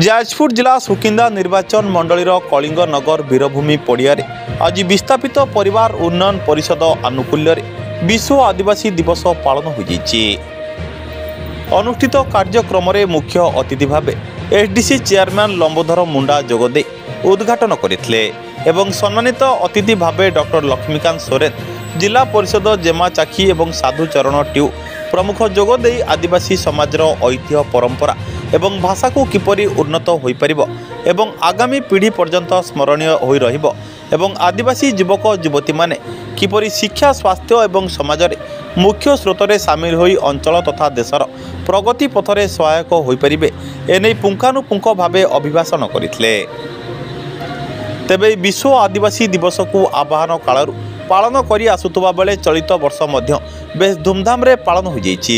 जाजपुर जिला सुकिंदा निर्वाचन मंडलीर कलिंग नगर वीरभूमि पड़िया आज विस्थापित परिवार उन्नयन परिषद आनुकूल्य विश्व आदिवासी दिवस पालन हो अनुष्ठित कार्यक्रम में मुख्य अतिथि भाव एसडीसी चेयरमैन लंबोधर मुंडा जोगदे उद्घाटन करते एवं सम्मानित अतिथि भाव डॉक्टर लक्ष्मीकांत सोरेन जिला परिषद जेमा चाखी एवं साधुचरण ट्यू प्रमुख जोगदे आदिवासी समाजर ऐतिह्य परंपरा एवं भाषा को किपरि उन्नत हो पारिबो एवं आगामी पीढ़ी पर्यंत स्मरणीय होई रहिबो एवं आदिवासी युवक युवती माने किपरि शिक्षा स्वास्थ्य एवं समाज रे मुख्य स्रोत रे सामिल होई अंचल तथा देशर प्रगति पथरे सहायक होई परिबे एनै पुंखानुपुंख भावे अभिभाषण करथिले। तेबे विश्व आदिवासी दिवस को आह्वान कालरू पालन करी आसुतबा बेले चलित वर्ष मध्य बेस धूमधाम रे पालन हो जाइछि।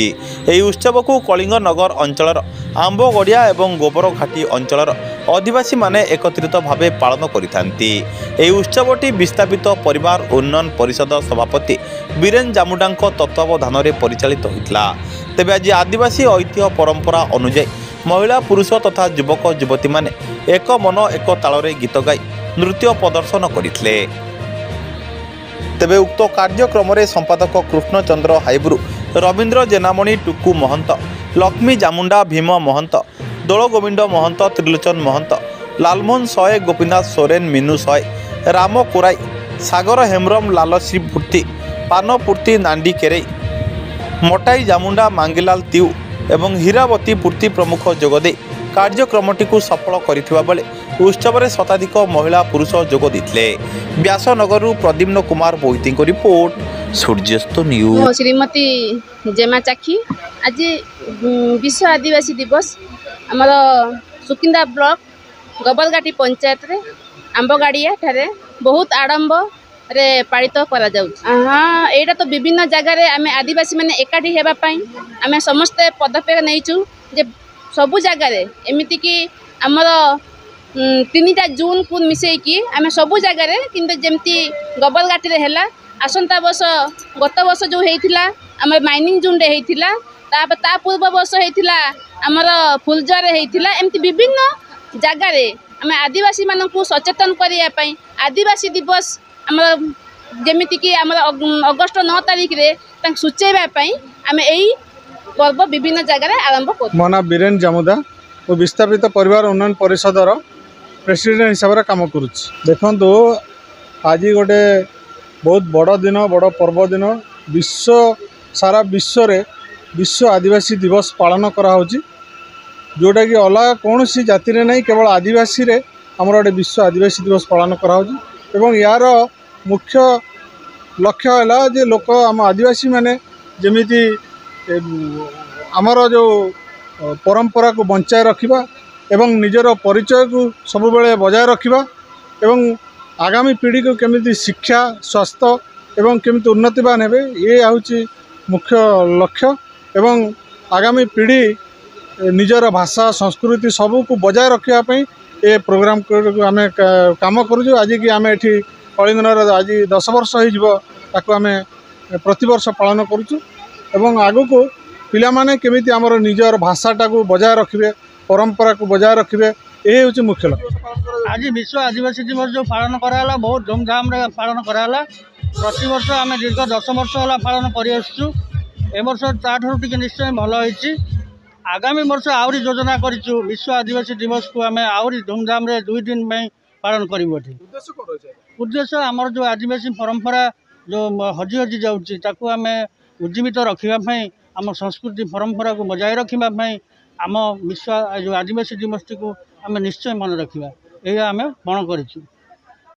एही उत्सव को कलिंग नगर अंचलर आंबगड़िया एवं गोबर घाटी अंचलर आदिवासी माने एकत्रित भावे पालन करिथांती। एही उत्सवटी विस्थापित परिवार उन्नयन परिषद सभापति बीरेन जामुडांक तत्वावधान रे परिचालित होइतला। तेबे आज आदिवासी ऐतिह्य परंपरा अनुसार महिला पुरुष तथा युवक युवती माने एक मन एक ताल रे गीत गाई नृत्य प्रदर्शन करथिले। तेबे उक्त कार्यक्रम में संपादक कृष्णचंद्र हाइब्रू रवींद्र जेनामणि टुकु महंत लक्ष्मी जामुंडा भीम महंत दोलगोविंद महंत त्रिलोचन महंत लालमोहन सय गोपीनाथ सोरेन मीनू सय राम कोराई सागर हेम्रम लालश्री पूर्ति पानपूर्ति नांडी केरे मटाई जामुंडा मांगीलाल तिउ एवं हीरावती पूर्ति प्रमुख जोगदे कार्यक्रमटी को सफल करथिबा बेले उत्सव में शताधिक महिला पुरुष जोग देथिले। Vyasanagar Pradyumna Kumar Boiti report Suryasta news. श्रीमती जेमा चाखी आज विश्व आदिवासी दिवस आमर सुकिंदा ब्लॉक गोबरघाटी पंचायत रे आंबगाड़िया ठारे बहुत आडंबर रे पालित करा जाउछ। हाँ एटा तो विभिन्न जगार आम आदिवासी माने एकाठी हेबा पई आम समस्ते पदक्षेप नहींचु जे सबु जगार एमिति कि आमर 3 जून को मिसेकी आम सबु जगार किंतु जमती गोबरघाटी रे हैला आसंता वर्ष गत वर्ष जो हेइथिला आम माइनिंग जून रे हेइथिला ता पूर्व वर्ष हेइथिला आमर फुलजर रे हेइथिला एमती विभिन्न जगार आम आदिवासी मानकु सचेतन करिया पई आदिवासी दिवस आमर जेमिति कि आमर अगस्त 9 तारिख रे तांक सूचेबा पई आम एई पर्व विभिन्न जगार आरंभ कर। मो ना बीरेन जामुदा और विस्थापित परिवार उन्नयन परिषदर प्रेसिडेंट हिसाब से काम करुच्च। देखो आज गोटे बहुत बड़ दिन बड़ पर्व दिन विश्व सारा विश्व रे विश्व आदिवासी दिवस पालन करा होची जोटा कि अलग कौन सी जाति रे नहीं केवल आदिवासी रे हमर गोटे विश्व आदिवासी दिवस पालन करा होची एवं यार मुख्य लक्ष्य है जे लोक आम आदिवासी माने जेमिति आमर जो परंपरा को बंचाए रखिबा एवं निजर परिचय को सब बेले बजाय रखिबा एवं आगामी पीढ़ी को केमिति शिक्षा स्वास्थ्य एवं केमिति उन्नतिवान हेबे ये आउची मुख्य लक्ष्य एवं आगामी पीढ़ी निजर भाषा संस्कृति सबू को बजाय रखिया पई ए प्रोग्राम को आम काम करूँ। आज कि आम एठी कलिंगनर आज 10 वर्ष हो ताकू आम प्रतिवर्ष पालन करूँ एवं आगु को पिला माने केमिति आमर निजर भाषाटा को बजाय रखिबे परंपरा को बजाय रखिबे ये हूँ मुख्य लक्ष्य। आज विश्व आदिवासी दिवस जो पालन कराला बहुत धूमधाम रे पालन कराला प्रति वर्ष आम दीर्घ 10 वर्ष है पालन करसु ए वर्ष ताठू टी निश्चय भल होती आगामी वर्ष आहरी योजना करूँ विश्व आदिवासी दिवस को आम आहरी धूमधाम रे 2 दिन में पालन करूँ। उद्देश्य आमर जो आदिवासी परंपरा जो हजि हजि जाऊँगी ताकू आम उज्जीवित रखापी आम संस्कृति परंपरा को बजाय रखापी आम विश्व जो आदिवासी दिवस को आम निश्चय मन रखा यही आम मन करूँ।